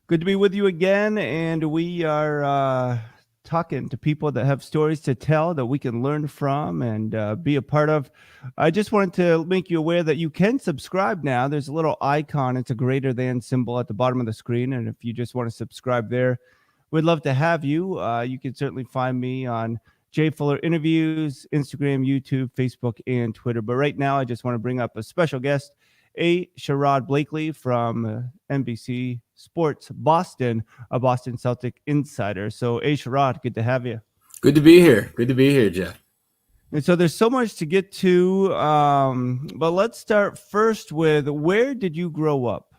Good to be with you again. And we are talking to people that have stories to tell that we can learn from and be a part of. I just wanted to make you aware that you can subscribe now. There's a little icon, it's a greater than symbol at the bottom of the screen. And if you just want to subscribe there, we'd love to have you. You can certainly find me on Jay Fuller Interviews, Instagram, YouTube, Facebook, and Twitter. But right now, I just want to bring up a special guest. Sherrod Blakely from NBC Sports Boston, a Boston Celtic insider. So, Sherrod, good to have you. Good to be here. Good to be here, Jeff. And so there's so much to get to, but let's start first with, where did you grow up?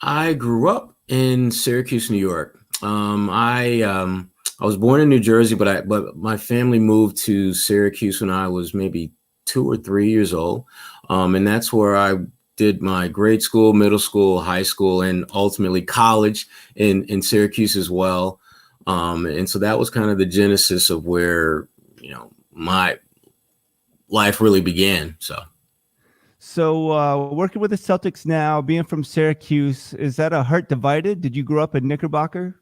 I grew up in Syracuse, New York. I was born in New Jersey, but my family moved to Syracuse when I was maybe 2 or 3 years old. And that's where I did my grade school, middle school, high school, and ultimately college in Syracuse as well. And so that was kind of the genesis of where, my life really began. So working with the Celtics now, being from Syracuse, is that a heart divided? Did you grow up in Knickerbocker?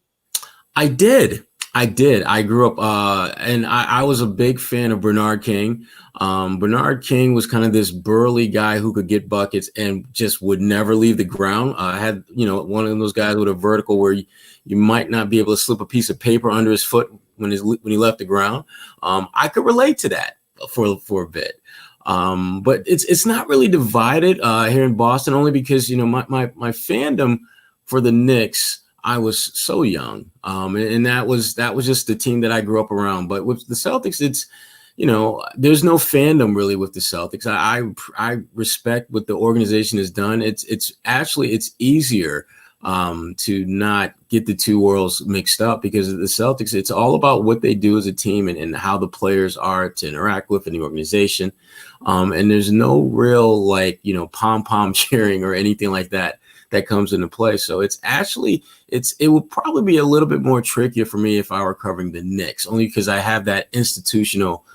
I did. I grew up, and I was a big fan of Bernard King. Bernard King was kind of this burly guy who could get buckets and just would never leave the ground. I had, one of those guys with a vertical where you might not be able to slip a piece of paper under his foot when he left the ground. I could relate to that for a bit. But it's not really divided here in Boston, only because, my fandom for the Knicks, I was so young, and that was just the team that I grew up around. But with the Celtics, it's, there's no fandom really with the Celtics. I respect what the organization has done. It's easier to not get the two worlds mixed up, because the Celtics, it's all about what they do as a team and how the players are to interact with in the organization. And there's no real pom-pom cheering or anything like that comes into play. So it would probably be a little bit more trickier for me if I were covering the Knicks, only because I have that institutional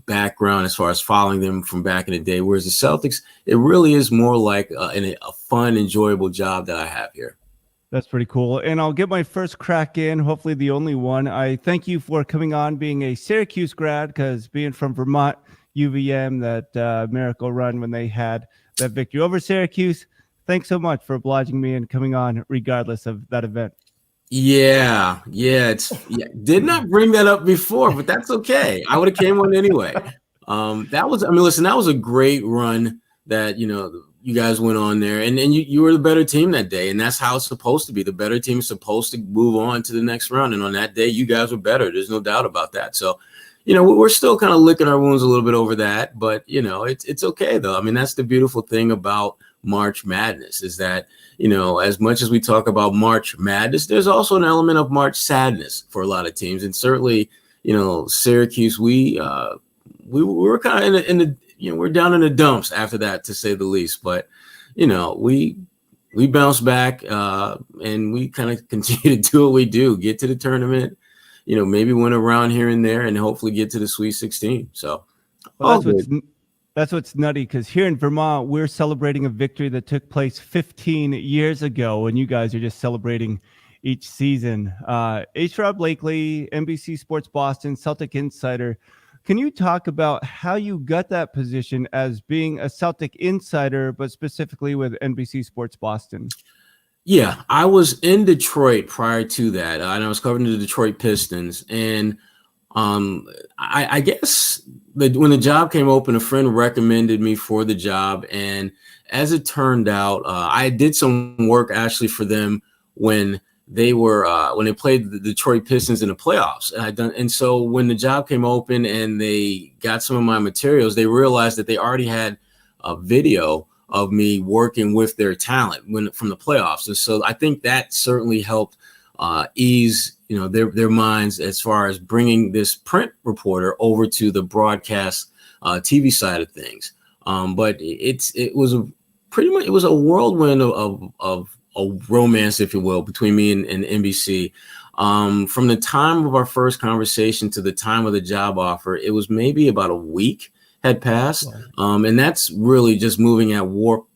background as far as following them from back in the day. Whereas the Celtics, it really is more like a fun, enjoyable job that I have here. That's pretty cool. And I'll get my first crack in, hopefully the only one. I thank you for coming on, being a Syracuse grad, because being from Vermont, UVM, that miracle run when they had that victory over Syracuse. Thanks so much for obliging me and coming on regardless of that event. Yeah. Did not bring that up before, but that's okay. I would have came on anyway. That was a great run that, you guys went on there, and you were the better team that day. And that's how it's supposed to be. The better team is supposed to move on to the next round. And on that day, you guys were better. There's no doubt about that. So, we're still kind of licking our wounds a little bit over that, but it's okay though. I mean, that's the beautiful thing about March Madness, is that, as much as we talk about March Madness, there's also an element of March sadness for a lot of teams. And certainly, Syracuse, we were kind of in the we're down in the dumps after that, to say the least. But, we bounced back and we kind of continue to do what we do, get to the tournament, maybe win a round here and there, and hopefully get to the Sweet 16. So, that's what's nutty, because here in Vermont, we're celebrating a victory that took place 15 years ago, and you guys are just celebrating each season. Sherrod Blakely, NBC Sports Boston, Celtic insider. Can you talk about how you got that position as being a Celtic insider, but specifically with NBC Sports Boston? Yeah, I was in Detroit prior to that, and I was covering the Detroit Pistons. And I guess when the job came open, a friend recommended me for the job. And as it turned out, I did some work actually for them when they played the Detroit Pistons in the playoffs. And so when the job came open and they got some of my materials, they realized that they already had a video of me working with their talent from the playoffs. And so I think that certainly helped ease their minds as far as bringing this print reporter over to the broadcast TV side of things. But it was a whirlwind of a romance, if you will, between me and NBC. From the time of our first conversation to the time of the job offer, it was maybe about a week had passed. And that's really just moving at warp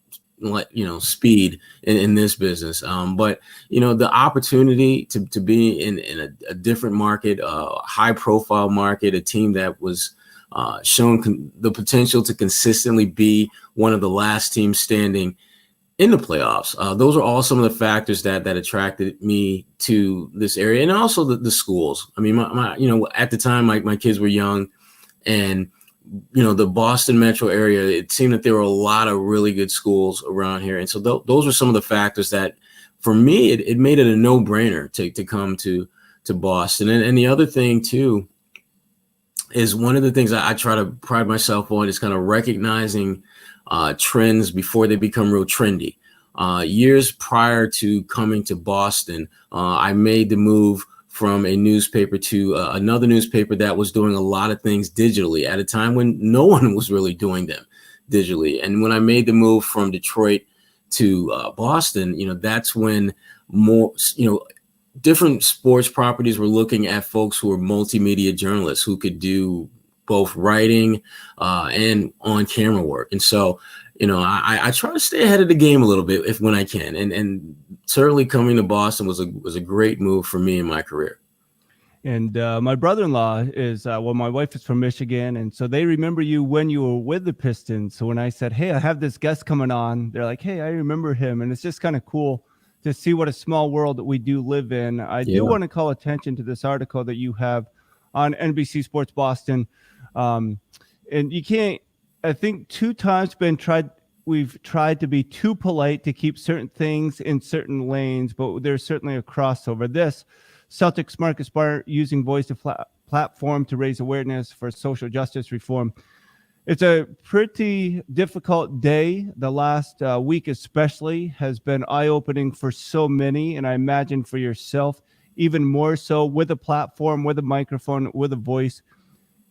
speed in this business. But the opportunity to be in a different market, a high profile market, a team that was shown the potential to consistently be one of the last teams standing in the playoffs. Those are all some of the factors that attracted me to this area, and also the schools. I mean, my at the time, my kids were young, and the Boston metro area, it seemed that there were a lot of really good schools around here. And so those were some of the factors that, for me, it made it a no-brainer to come to Boston. And the other thing, too, is one of the things I try to pride myself on is kind of recognizing trends before they become real trendy. Years prior to coming to Boston, I made the move from a newspaper to another newspaper that was doing a lot of things digitally at a time when no one was really doing them digitally. And when I made the move from Detroit to Boston, that's when more, different sports properties were looking at folks who were multimedia journalists who could do both writing and on-camera work. And so, I try to stay ahead of the game a little bit when I can. And certainly coming to Boston was a great move for me in my career. And my brother-in-law is, my wife is from Michigan. And so they remember you when you were with the Pistons. So when I said, hey, I have this guest coming on, they're like, hey, I remember him. And it's just kind of cool to see what a small world that we do live in. I do want to call attention to this article that you have on NBC Sports Boston. And you can't, I think 2 times we've tried to be too polite to keep certain things in certain lanes, but there's certainly a crossover. This Celtics Marcus Smart using voice to platform to raise awareness for social justice reform. It's a pretty difficult day. The last week especially has been eye-opening for so many, and I imagine for yourself even more so, with a platform, with a microphone, with a voice.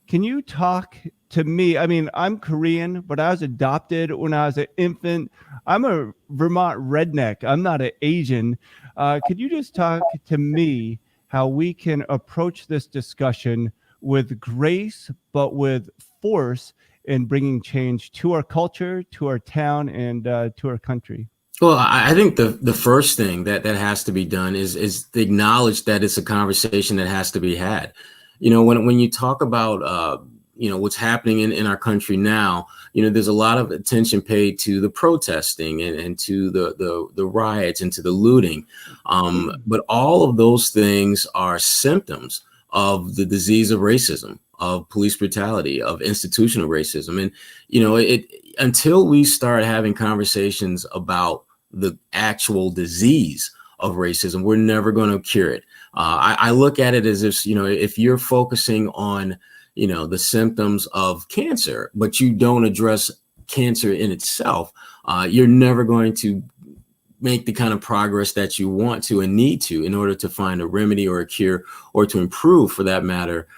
Can you talk to me? I mean, I'm Korean, but I was adopted when I was an infant. I'm a Vermont redneck. I'm not an Asian. Could you just talk to me how we can approach this discussion with grace, but with force in bringing change to our culture, to our town, and to our country? Well, I think the first thing that has to be done is to acknowledge that it's a conversation that has to be had. When you talk about, what's happening in our country now, there's a lot of attention paid to the protesting and to the riots and to the looting. But all of those things are symptoms of the disease of racism, of police brutality, of institutional racism. And, until we start having conversations about the actual disease of racism, we're never going to cure it. I look at it as if you're focusing on, the symptoms of cancer, but you don't address cancer in itself, you're never going to make the kind of progress that you want to and need to in order to find a remedy or a cure, or to improve, for that matter,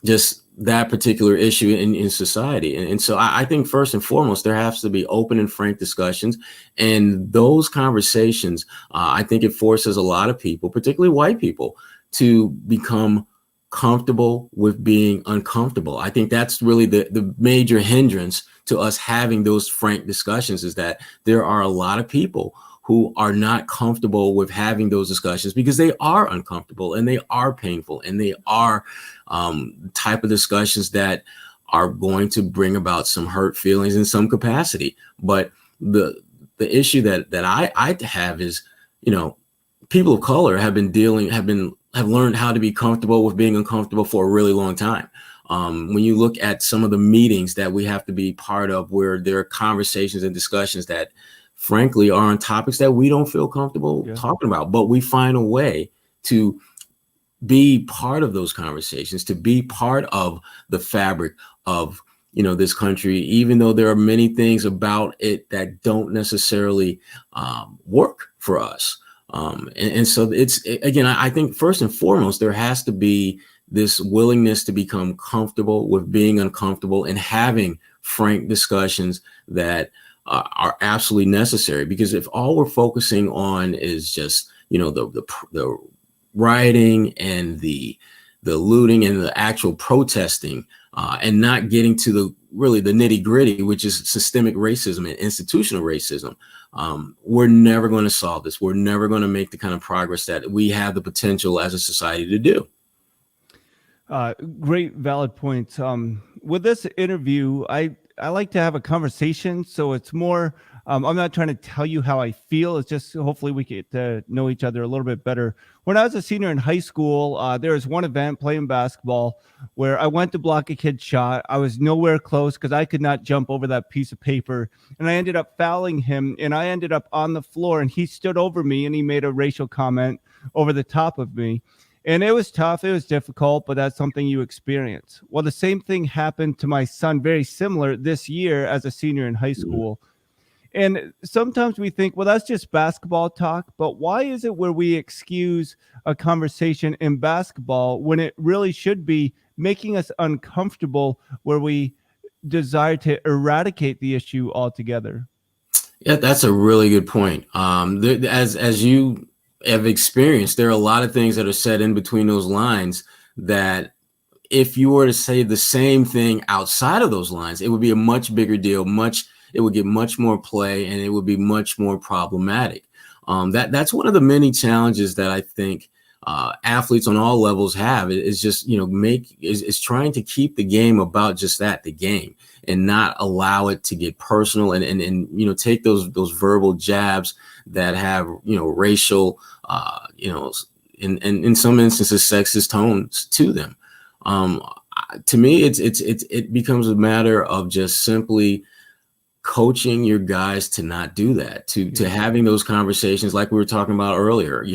just that particular issue in society. And so I think first and foremost, there has to be open and frank discussions. And those conversations, I think it forces a lot of people, particularly white people, to become comfortable with being uncomfortable. I think that's really the major hindrance to us having those frank discussions, is that there are a lot of people who are not comfortable with having those discussions because they are uncomfortable and they are painful, and they are type of discussions that are going to bring about some hurt feelings in some capacity. But the issue that I have is, people of color have learned how to be comfortable with being uncomfortable for a really long time. When you look at some of the meetings that we have to be part of, where there are conversations and discussions that frankly are on topics that we don't feel comfortable talking about, but we find a way to be part of those conversations, to be part of the fabric of, this country, even though there are many things about it that don't necessarily work for us. And so again, I think first and foremost, there has to be this willingness to become comfortable with being uncomfortable and having frank discussions that are absolutely necessary. Because if all we're focusing on is just, the rioting and the looting and the actual protesting, and not getting to the nitty gritty, which is systemic racism and institutional racism, we're never going to solve this. We're never going to make the kind of progress that we have the potential as a society to do. Great, valid points. With this interview, I like to have a conversation, so it's more. I'm not trying to tell you how I feel. It's just hopefully we get to know each other a little bit better. When I was a senior in high school, there was one event playing basketball where I went to block a kid's shot. I was nowhere close because I could not jump over that piece of paper, and I ended up fouling him, and I ended up on the floor, and he stood over me, and he made a racial comment over the top of me. And it was tough. It was difficult, but that's something you experience. Well, the same thing happened to my son, very similar this year as a senior in high school. And sometimes we think, well, that's just basketball talk. But why is it where we excuse a conversation in basketball when it really should be making us uncomfortable, where we desire to eradicate the issue altogether? Yeah, that's a really good point. As you have experienced, there are a lot of things that are said in between those lines that if you were to say the same thing outside of those lines, it would be a much bigger deal, it would get much more play, and it would be much more problematic. That's one of the many challenges that I think athletes on all levels have, is just, is trying to keep the game about just that, the game, and not allow it to get personal and take those verbal jabs that have, racial, in some instances, sexist tones to them. To me, it becomes a matter of just simply coaching your guys to not do that, to having those conversations like we were talking about earlier,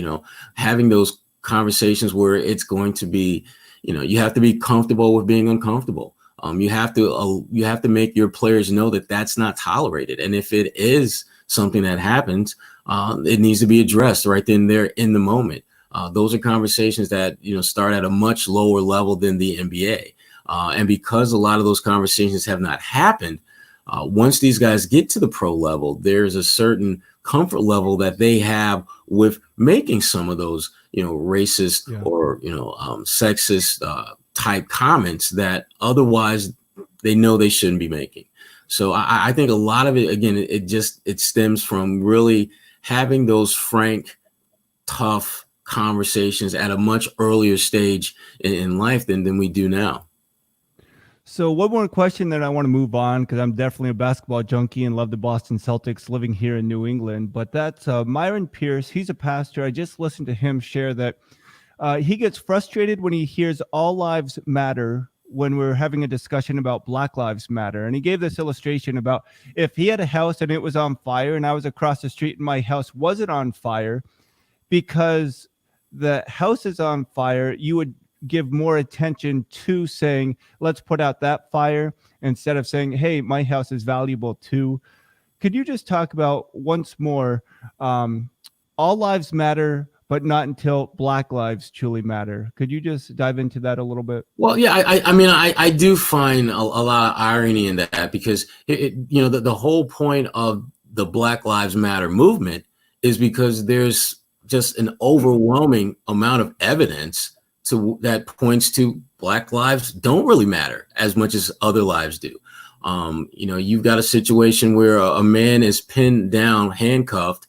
having those conversations where it's going to be, you have to be comfortable with being uncomfortable. You have to make your players know that that's not tolerated. And if it is something that happens, it needs to be addressed right then there in the moment. Those are conversations that, start at a much lower level than the NBA. And because a lot of those conversations have not happened, once these guys get to the pro level, there's a certain comfort level that they have with making some of those, racist or, sexist type comments that otherwise they know they shouldn't be making. So I think a lot of it, again, it stems from really having those frank, tough conversations at a much earlier stage in life than we do now. So one more question, that I want to move on, because I'm definitely a basketball junkie and love the Boston Celtics, living here in New England. But that's Myron Pierce. He's a pastor. I just listened to him share that he gets frustrated when he hears all lives matter when we're having a discussion about Black Lives Matter. And he gave this illustration about if he had a house and it was on fire and I was across the street and my house wasn't on fire, because the house is on fire, you would give more attention to saying, let's put out that fire, instead of saying, hey, my house is valuable too. Could you just talk about once more, all lives matter, but not until Black lives truly matter? Could you just dive into that a little bit? Well, yeah, I do find a lot of irony in that, because the whole point of the Black Lives Matter movement is because there's just an overwhelming amount of evidence that points to Black lives don't really matter as much as other lives do. You've got a situation where a man is pinned down, handcuffed,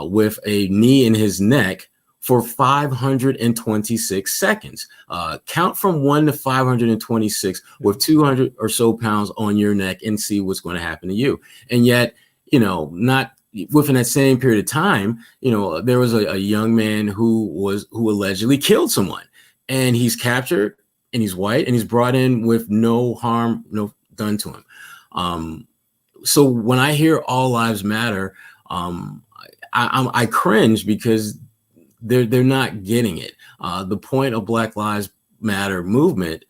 with a knee in his neck for 526 seconds. Count from 1 to 526 with 200 or so pounds on your neck and see what's going to happen to you. And yet, not within that same period of time, there was a young man who allegedly killed someone, and he's captured, and he's white, and he's brought in with no harm done to him. So when I hear all lives matter, I cringe, because they're not getting it. The point of Black Lives Matter movement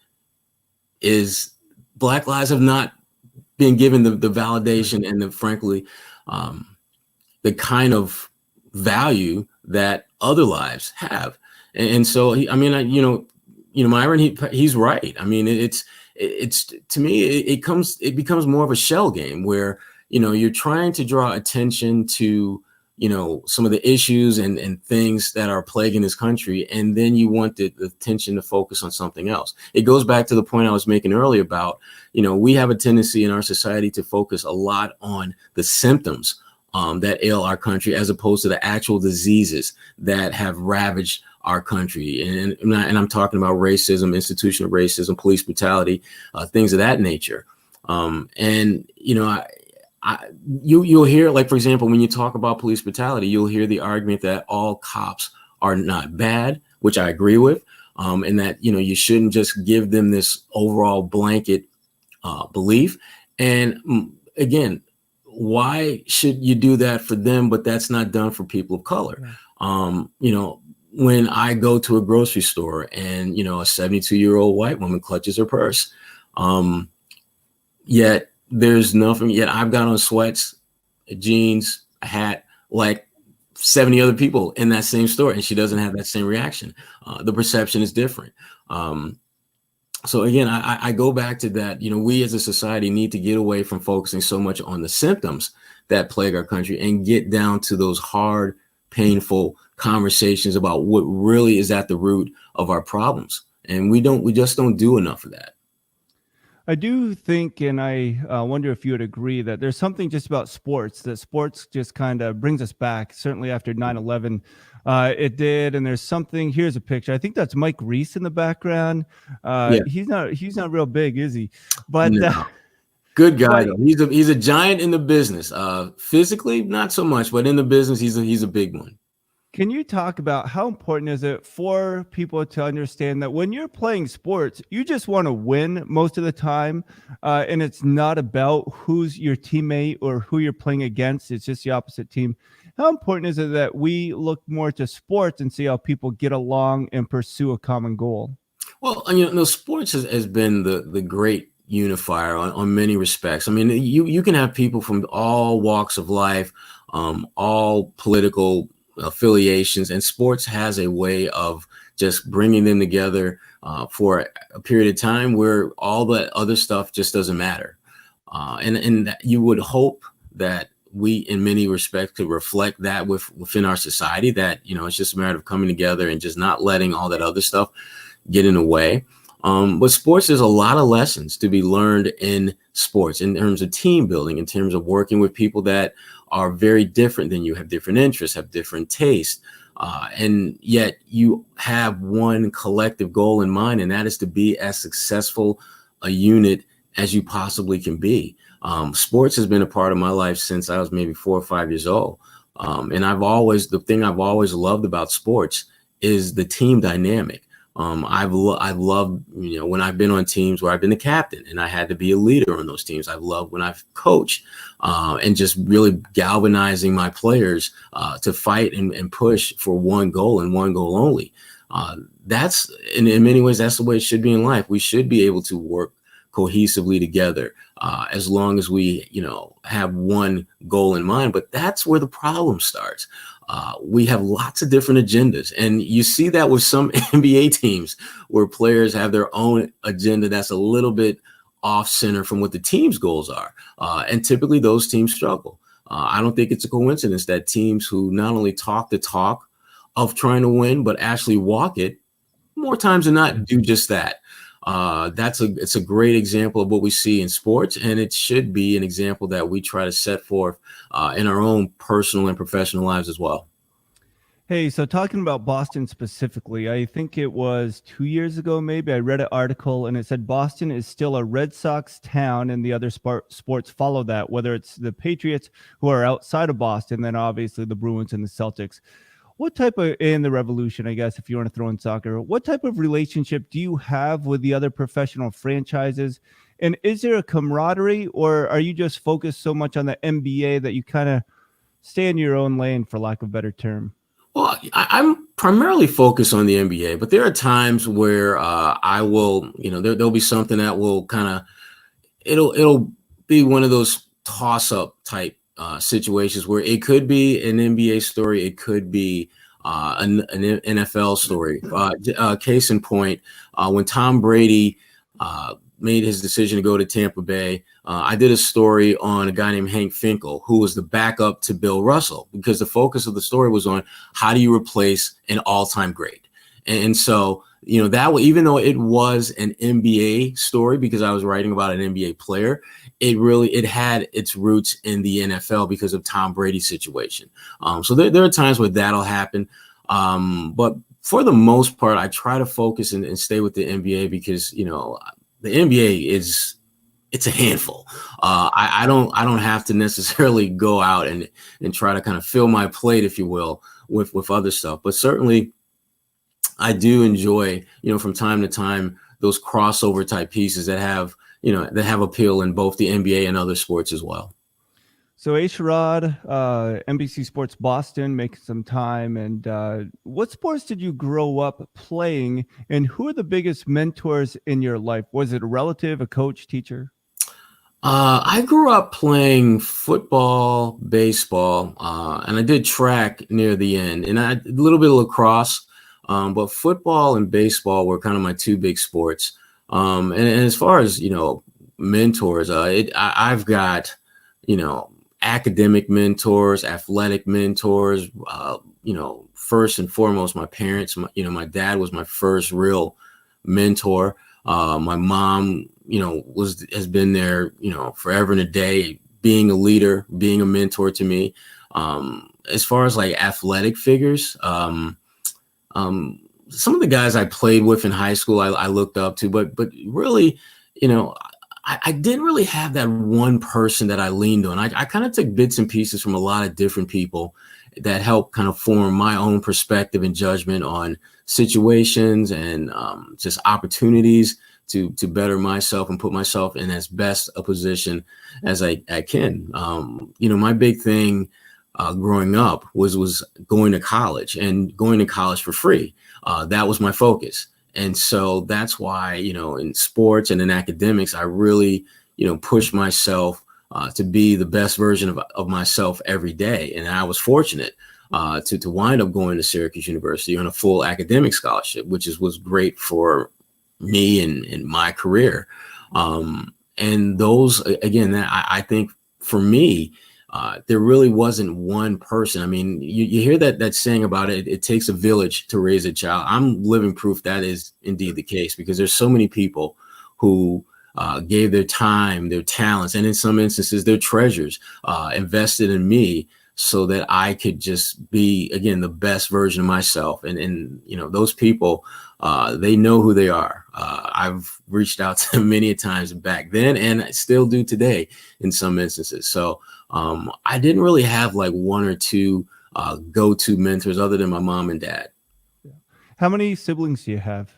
is Black lives have not been given the validation and frankly, the kind of value that other lives have. And so, Myron, he's right. I mean, it's to me, it becomes more of a shell game where, you're trying to draw attention to some of the issues and things that are plaguing this country. And then you want the attention to focus on something else. It goes back to the point I was making earlier about, we have a tendency in our society to focus a lot on the symptoms that ail our country, as opposed to the actual diseases that have ravaged our country. And I'm talking about racism, institutional racism, police brutality, things of that nature. You'll hear, like, for example, when you talk about police brutality, you'll hear the argument that all cops are not bad, which I agree with, and that, you shouldn't just give them this overall blanket belief. And again, why should you do that for them, but that's not done for people of color? Right. When I go to a grocery store and, a 72-year-old white woman clutches her purse, yet there's nothing, yet I've got on sweats, jeans, a hat, like 70 other people in that same store, and she doesn't have that same reaction. The perception is different. So again, I go back to that, we as a society need to get away from focusing so much on the symptoms that plague our country and get down to those hard, painful conversations about what really is at the root of our problems. And we just don't do enough of that. I do think, and I wonder if you would agree, that there's something just about sports, that sports just kind of brings us back. Certainly after 9/11, it did. And there's something, here's a picture. I think that's Mike Reese in the background. Yeah. He's not real big, is he? But no. Good guy. But, he's a giant in the business. Physically, not so much, but in the business, he's a big one. Can you talk about how important is it for people to understand that when you're playing sports, you just want to win most of the time, and it's not about who's your teammate or who you're playing against. It's just the opposite team. How important is it that we look more to sports and see how people get along and pursue a common goal? Well, sports has been the great unifier on many respects. I mean, you can have people from all walks of life, all political affiliations, and sports has a way of just bringing them together for a period of time where all the other stuff just doesn't matter. And you would hope that we, in many respects, could reflect that within our society, that, it's just a matter of coming together and just not letting all that other stuff get in the way. But sports, there's a lot of lessons to be learned in sports in terms of team building, in terms of working with people that are very different than you, have different interests, have different tastes. And yet you have one collective goal in mind, and that is to be as successful a unit as you possibly can be. Sports has been a part of my life since I was maybe 4 or 5 years old. And the thing I've always loved about sports is the team dynamic. I've loved, when I've been on teams where I've been the captain and I had to be a leader on those teams. I've loved when I've coached and just really galvanizing my players to fight and push for one goal and one goal only. That's in many ways, that's the way it should be in life. We should be able to work cohesively together as long as we, have one goal in mind. But that's where the problem starts. We have lots of different agendas, and you see that with some NBA teams where players have their own agenda that's a little bit off center from what the team's goals are. And typically those teams struggle. I don't think it's a coincidence that teams who not only talk the talk of trying to win, but actually walk it more times than not do just that. It's a great example of what we see in sports, and it should be an example that we try to set forth in our own personal and professional lives as well. Hey, so talking about Boston specifically, I think it was 2 years ago, maybe, I read an article and it said Boston is still a Red Sox town, and the other sports follow that, whether it's the Patriots who are outside of Boston, then obviously the Bruins and the Celtics. What type of, in the Revolution, I guess, if you want to throw in soccer, what type of relationship do you have with the other professional franchises? And is there a camaraderie, or are you just focused so much on the NBA that you kind of stay in your own lane, for lack of a better term? Well, I'm primarily focused on the NBA, but there are times where I will, there'll be something that will kind of, it'll be one of those toss-up type situations where it could be an NBA story, it could be an NFL story. Case in point, when Tom Brady made his decision to go to Tampa Bay, I did a story on a guy named Hank Finkel, who was the backup to Bill Russell, because the focus of the story was on how do you replace an all-time great. And so, that even though it was an NBA story, because I was writing about an NBA player, it had its roots in the NFL because of Tom Brady's situation. So there are times where that'll happen. But for the most part, I try to focus and stay with the NBA because, the NBA it's a handful. I don't have to necessarily go out and try to kind of fill my plate, if you will, with other stuff. But certainly I do enjoy, from time to time, those crossover type pieces that have appeal in both the NBA and other sports as well. So Sherrod, NBC Sports Boston, making some time. And what sports did you grow up playing, and who are the biggest mentors in your life? Was it a relative, a coach, teacher? I grew up playing football, baseball, and I did track near the end, and a little bit of lacrosse, but football and baseball were kind of my two big sports. And as far as, mentors, I've got, academic mentors, athletic mentors, first and foremost, my parents. My dad was my first real mentor. My mom, has been there, forever and a day, being a leader, being a mentor to me. As far as like athletic figures, some of the guys I played with in high school, I looked up to, but really, I didn't really have that one person that I leaned on. I kind of took bits and pieces from a lot of different people that helped kind of form my own perspective and judgment on situations and just opportunities to better myself and put myself in as best a position as I can. My big thing growing up was going to college and going to college for free. That was my focus. And so that's why, in sports and in academics, I really, push myself to be the best version of myself every day. And I was fortunate to wind up going to Syracuse University on a full academic scholarship, which was great for me and my career. And those, again, I think for me, there really wasn't one person. I mean, you hear that saying about it takes a village to raise a child. I'm living proof that is indeed the case, because there's so many people who gave their time, their talents, and in some instances, their treasures invested in me so that I could just be, again, the best version of myself. And those people, they know who they are. I've reached out to them many times back then, and I still do today in some instances. So I didn't really have like one or two go-to mentors other than my mom and dad. How many siblings do you have?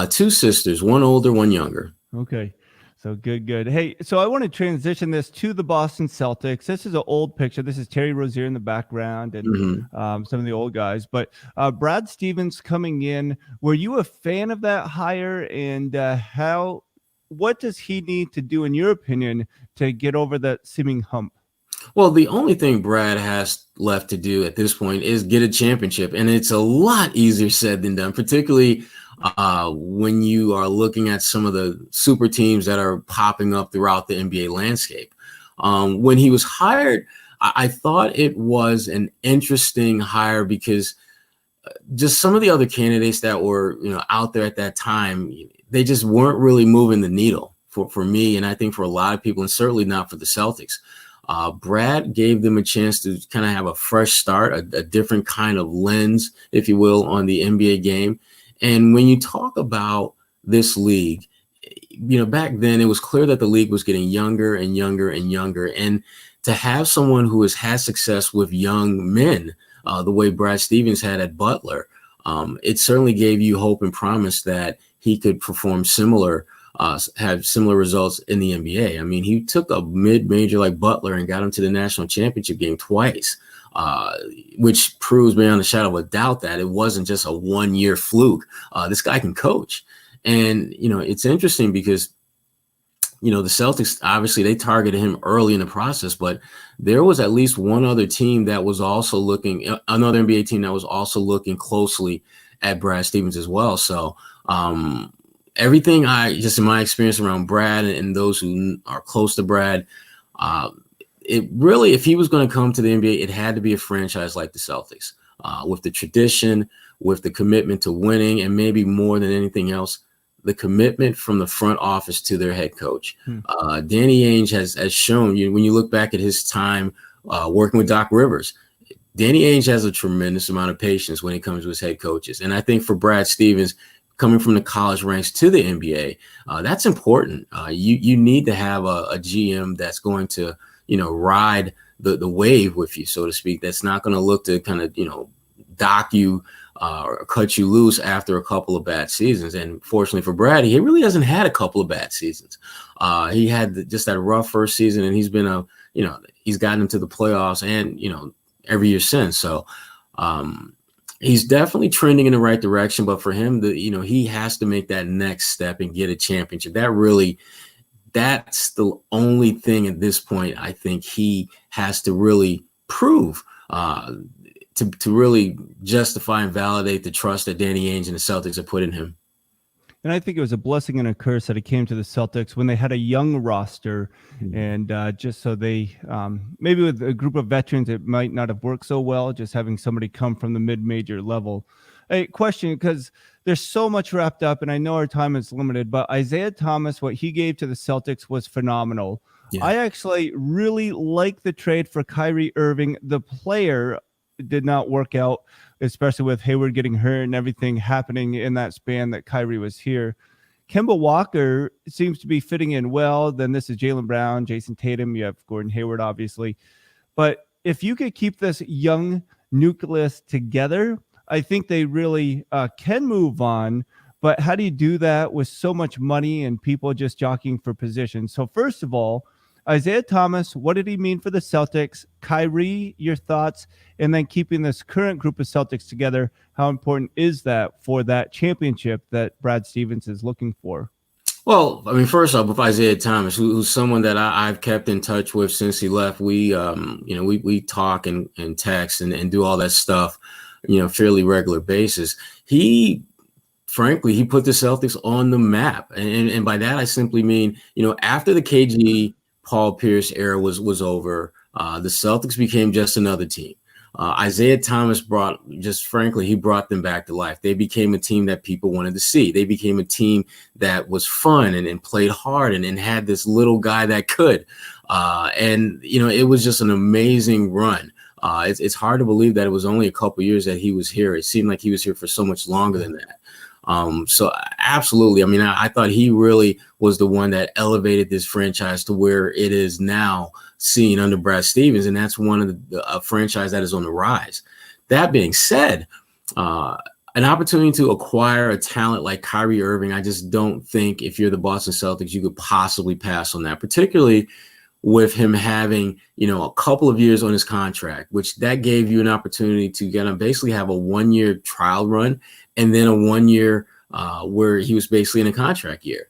Two sisters, one older, one younger. Okay. So good. Hey, so I want to transition this to the Boston Celtics. This is an old picture. This is Terry Rozier in the background and some of the old guys. But Brad Stevens coming in, were you a fan of that hire? And what does he need to do, in your opinion, to get over that seeming hump? Well, the only thing Brad has left to do at this point is get a championship. And it's a lot easier said than done, particularly when you are looking at some of the super teams that are popping up throughout the NBA landscape. When he was hired, I thought it was an interesting hire because just some of the other candidates that were, out there at that time, they just weren't really moving the needle for me. And I think for a lot of people, and certainly not for the Celtics. Brad gave them a chance to kind of have a fresh start, a different kind of lens, if you will, on the NBA game. And when you talk about this league, back then it was clear that the league was getting younger and younger and younger. And to have someone who has had success with young men, the way Brad Stevens had at Butler, it certainly gave you hope and promise that he could perform have similar results in the NBA. I mean, he took a mid-major like Butler and got him to the national championship game twice. Which proves beyond a shadow of a doubt that it wasn't just a one-year fluke. This guy can coach. And, it's interesting because, the Celtics, obviously they targeted him early in the process, but there was at least one other team that was also another NBA team that was also looking closely at Brad Stevens as well. So, everything just in my experience around Brad and those who are close to Brad, it really, if he was going to come to the NBA, it had to be a franchise like the Celtics, with the tradition, with the commitment to winning, and maybe more than anything else, the commitment from the front office to their head coach. Danny Ainge has shown you, when you look back at his time working with Doc Rivers, Danny Ainge has a tremendous amount of patience when it comes to his head coaches. And I think for Brad Stevens, coming from the college ranks to the NBA, that's important. You need to have a GM that's going to, ride the wave with you, so to speak. That's not going to look to kind of, dock you or cut you loose after a couple of bad seasons. And fortunately for Brad, he really hasn't had a couple of bad seasons. He had just that rough first season, and he's been he's gotten into the playoffs and, every year since. So he's definitely trending in the right direction. But for him, he has to make that next step and get a championship. That's the only thing at this point I think he has to really prove to really justify and validate the trust that Danny Ainge and the Celtics have put in him. And I think it was a blessing and a curse that he came to the Celtics when they had a young roster. And just so they, maybe with a group of veterans, it might not have worked so well, just having somebody come from the mid-major level. A question, because there's so much wrapped up, and I know our time is limited, but Isaiah Thomas, what he gave to the Celtics was phenomenal. Yeah. I actually really like the trade for Kyrie Irving. The player did not work out, especially with Hayward getting hurt and everything happening in that span that Kyrie was here. Kemba Walker seems to be fitting in well. Then this is Jaylen Brown, Jason Tatum. You have Gordon Hayward, obviously. But if you could keep this young nucleus together, I think they really can move on. But how do you do that with so much money and people just jockeying for position? So first of all, Isaiah Thomas, what did he mean for the Celtics? Kyrie, your thoughts? And then keeping this current group of Celtics together, how important is that for that championship that Brad Stevens is looking for? Well, I mean, first off, with Isaiah Thomas, who's someone that I've kept in touch with since he left, we talk and text and do all that stuff, fairly regular basis. Frankly, he put the Celtics on the map. And by that, I simply mean, after the KG Paul Pierce era was over, the Celtics became just another team. Isaiah Thomas brought them back to life. They became a team that people wanted to see. They became a team that was fun and played hard and had this little guy that could. It was just an amazing run. It's hard to believe that it was only a couple years that he was here. It seemed like he was here for so much longer than that. So absolutely. I mean, I thought he really was the one that elevated this franchise to where it is now seen under Brad Stevens. And that's one of the franchise that is on the rise. That being said, an opportunity to acquire a talent like Kyrie Irving, I just don't think if you're the Boston Celtics, you could possibly pass on that, particularly with him having, a couple of years on his contract, which that gave you an opportunity to basically have a 1-year trial run and then a 1 year where he was basically in a contract year.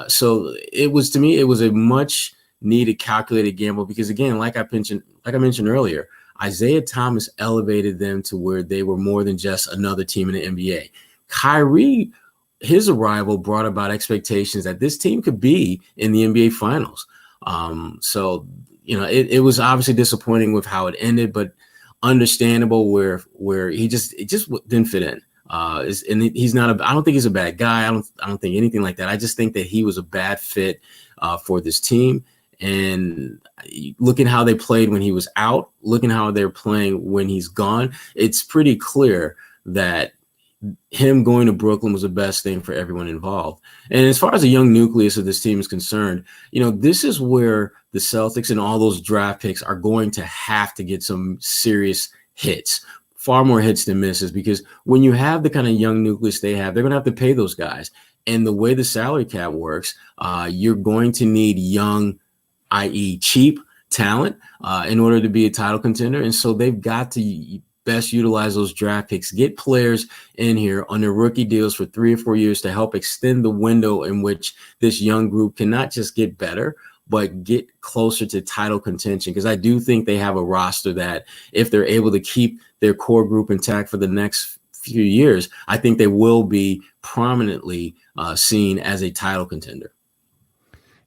So it was a much needed calculated gamble because, again, like I mentioned earlier, Isaiah Thomas elevated them to where they were more than just another team in the NBA. Kyrie, his arrival brought about expectations that this team could be in the NBA Finals. So it was obviously disappointing with how it ended, but understandable where it just didn't fit in. And he's not I don't think he's a bad guy. I don't think anything like that. I just think that he was a bad fit for this team. And looking how they played when he was out, looking how they're playing when he's gone, it's pretty clear that him going to Brooklyn was the best thing for everyone involved. And as far as the young nucleus of this team is concerned, this is where the Celtics and all those draft picks are going to have to get some serious hits, far more hits than misses, because when you have the kind of young nucleus they have, they're going to have to pay those guys. And the way the salary cap works, you're going to need young, i.e. cheap talent in order to be a title contender. And so they've got to best utilize those draft picks, get players in here on their rookie deals for 3 or 4 years to help extend the window in which this young group can not just get better, but get closer to title contention. Because I do think they have a roster that if they're able to keep their core group intact for the next few years, I think they will be prominently seen as a title contender.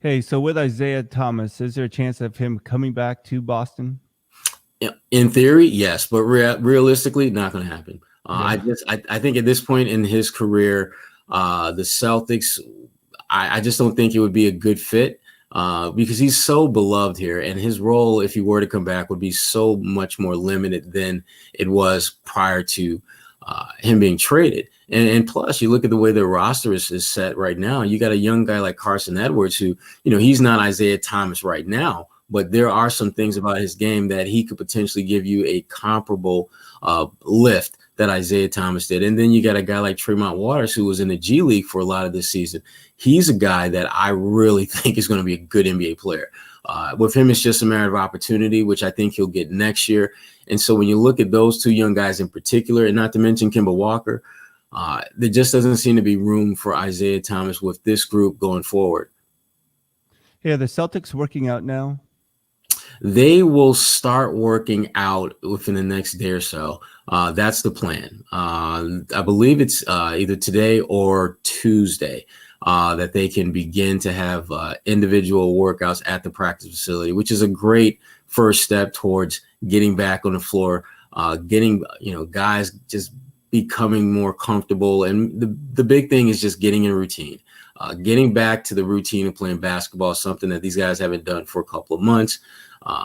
Hey, so with Isaiah Thomas, is there a chance of him coming back to Boston? In theory, yes, but realistically, not going to happen. Yeah. I think at this point in his career, the Celtics, I just don't think it would be a good fit because he's so beloved here, and his role, if he were to come back, would be so much more limited than it was prior to him being traded. And plus, you look at the way their roster is set right now. You got a young guy like Carson Edwards, who, he's not Isaiah Thomas right now, but there are some things about his game that he could potentially give you a comparable lift that Isaiah Thomas did. And then you got a guy like Tremont Waters, who was in the G League for a lot of this season. He's a guy that I really think is going to be a good NBA player. With him, it's just a matter of opportunity, which I think he'll get next year. And so when you look at those two young guys in particular, and not to mention Kemba Walker, there just doesn't seem to be room for Isaiah Thomas with this group going forward. Yeah, the Celtics working out now. They will start working out within the next day or so. That's the plan. I believe it's either today or Tuesday that they can begin to have individual workouts at the practice facility, which is a great first step towards getting back on the floor, getting guys just becoming more comfortable. And the big thing is just getting in routine. Getting back to the routine of playing basketball is something that these guys haven't done for a couple of months.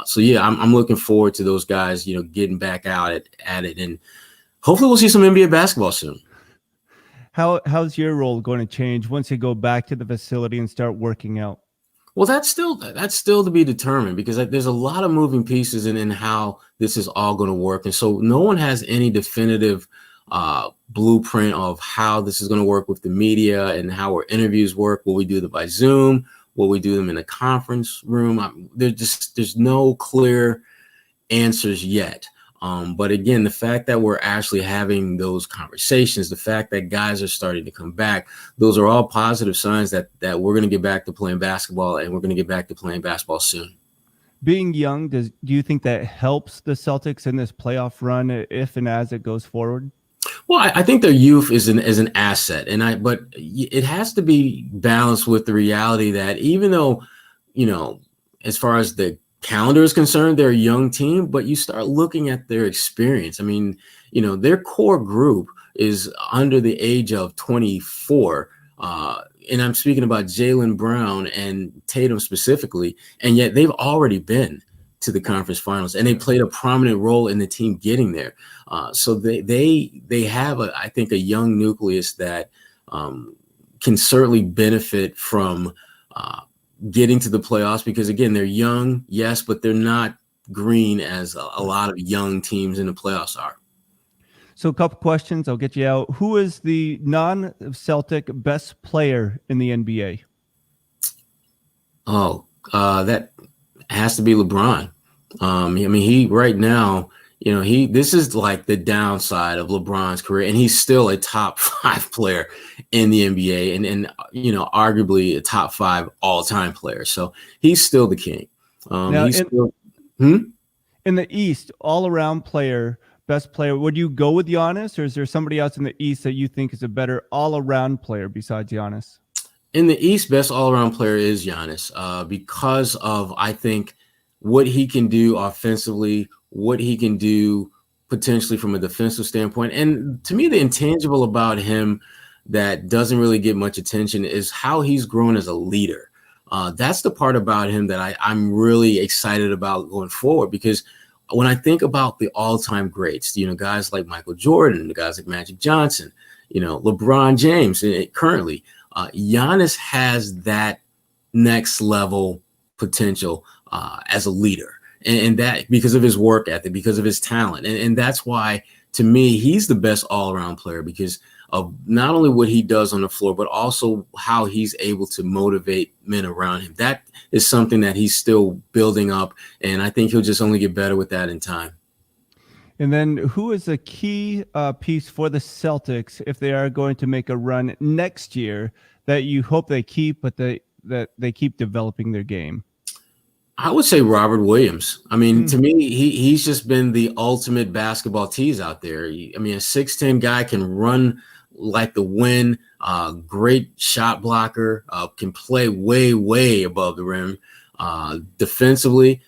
So yeah, I'm looking forward to those guys, getting back out at it, and hopefully we'll see some NBA basketball soon. How's your role going to change once you go back to the facility and start working out? Well, that's still to be determined, because there's a lot of moving pieces in how this is all going to work, and so no one has any definitive blueprint of how this is going to work with the media and how our interviews work. Will we do them by Zoom? Will we do them in a conference room? There's no clear answers yet. But again, the fact that we're actually having those conversations, the fact that guys are starting to come back, those are all positive signs that we're going to get back to playing basketball, and we're going to get back to playing basketball soon. Being young, do you think that helps the Celtics in this playoff run if and as it goes forward? Well, I think their youth is an asset, but it has to be balanced with the reality that even though, as far as the calendar is concerned, they're a young team, but you start looking at their experience. I mean, their core group is under the age of 24, and I'm speaking about Jaylen Brown and Tatum specifically, and yet they've already been to the conference finals, and they played a prominent role in the team getting there. So they have, I think, a young nucleus that can certainly benefit from getting to the playoffs, because again, they're young, yes, but they're not green as a lot of young teams in the playoffs are. So a couple questions, I'll get you out. Who is the non-Celtic best player in the NBA? That has to be LeBron. He right now, this is like the downside of LeBron's career, and he's still a top 5 player in the NBA, and arguably a top 5 all-time player. So he's still the king. In the East, all-around player, best player, would you go with Giannis, or is there somebody else in the East that you think is a better all-around player besides Giannis? In the East, best all-around player is Giannis, because of, I think, what he can do offensively, what he can do potentially from a defensive standpoint. And to me, the intangible about him that doesn't really get much attention is how he's grown as a leader. That's the part about him that I'm really excited about going forward, because when I think about the all-time greats, guys like Michael Jordan, guys like Magic Johnson, LeBron James currently, Giannis has that next level potential as a leader, and that because of his work ethic, because of his talent, and that's why, to me, he's the best all-around player, because of not only what he does on the floor, but also how he's able to motivate men around him. That is something that he's still building up, and I think he'll just only get better with that in time. And then who is a key piece for the Celtics if they are going to make a run next year that you hope they keep, but that they keep developing their game? I would say Robert Williams. I mean, Mm. to me, he's just been the ultimate basketball tease out there. I mean, a 6'10" guy can run like the wind, great shot blocker, can play way, way above the rim. Defensively,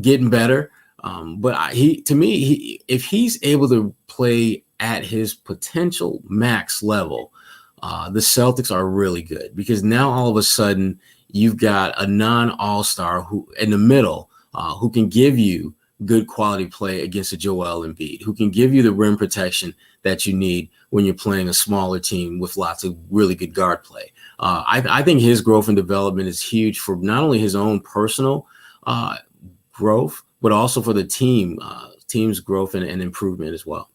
getting better. But to me, if he's able to play at his potential max level, the Celtics are really good, because now all of a sudden you've got a non-all-star who in the middle, who can give you good quality play against a Joel Embiid, who can give you the rim protection that you need when you're playing a smaller team with lots of really good guard play. I think his growth and development is huge for not only his own personal growth, but also for the team's growth and improvement as well.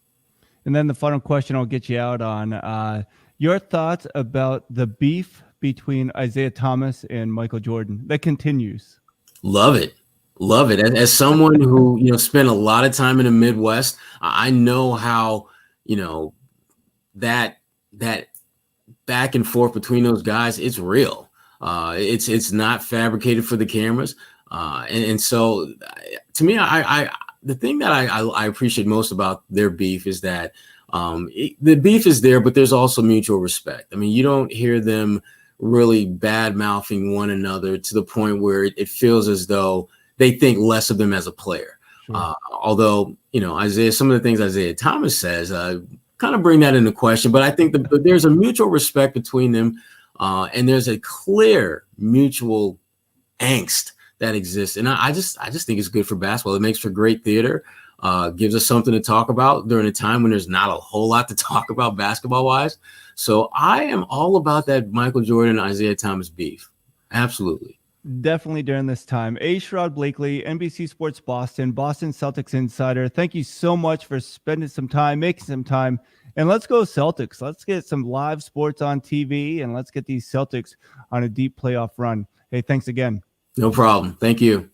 And then the final question I'll get you out on, your thoughts about the beef between Isaiah Thomas and Michael Jordan that continues. Love it. Love it. As someone who, spent a lot of time in the Midwest, I know how, that back and forth between those guys, it's real. It's not fabricated for the cameras. And so to me, the thing that I appreciate most about their beef is that the beef is there, but there's also mutual respect. I mean, you don't hear them really bad mouthing one another to the point where it feels as though they think less of them as a player. Sure. Although, Isaiah, some of the things Isaiah Thomas says kind of bring that into question, but I think there's a mutual respect between them, and there's a clear mutual angst that exists. And I just think it's good for basketball. It makes for great theater, gives us something to talk about during a time when there's not a whole lot to talk about basketball wise. So I am all about that Michael Jordan, Isaiah Thomas beef. Absolutely. Definitely during this time. Sherrod Blakely, NBC Sports Boston, Boston Celtics insider. Thank you so much for spending some time, making some time. And let's go Celtics. Let's get some live sports on TV, and let's get these Celtics on a deep playoff run. Hey, thanks again. No problem. Thank you.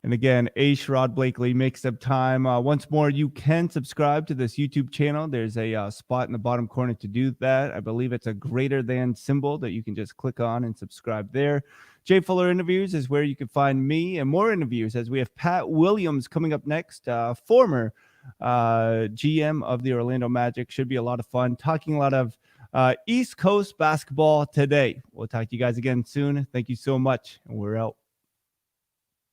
And again, Sherrod Blakely makes some time. Once more, you can subscribe to this YouTube channel. There's a spot in the bottom corner to do that. I believe it's a greater than symbol that you can just click on and subscribe there. Jay Fuller Interviews is where you can find me, and more interviews as we have Pat Williams coming up next, former GM of the Orlando Magic. Should be a lot of fun, talking a lot of East Coast basketball today. We'll talk to you guys again soon. Thank you so much, and we're out.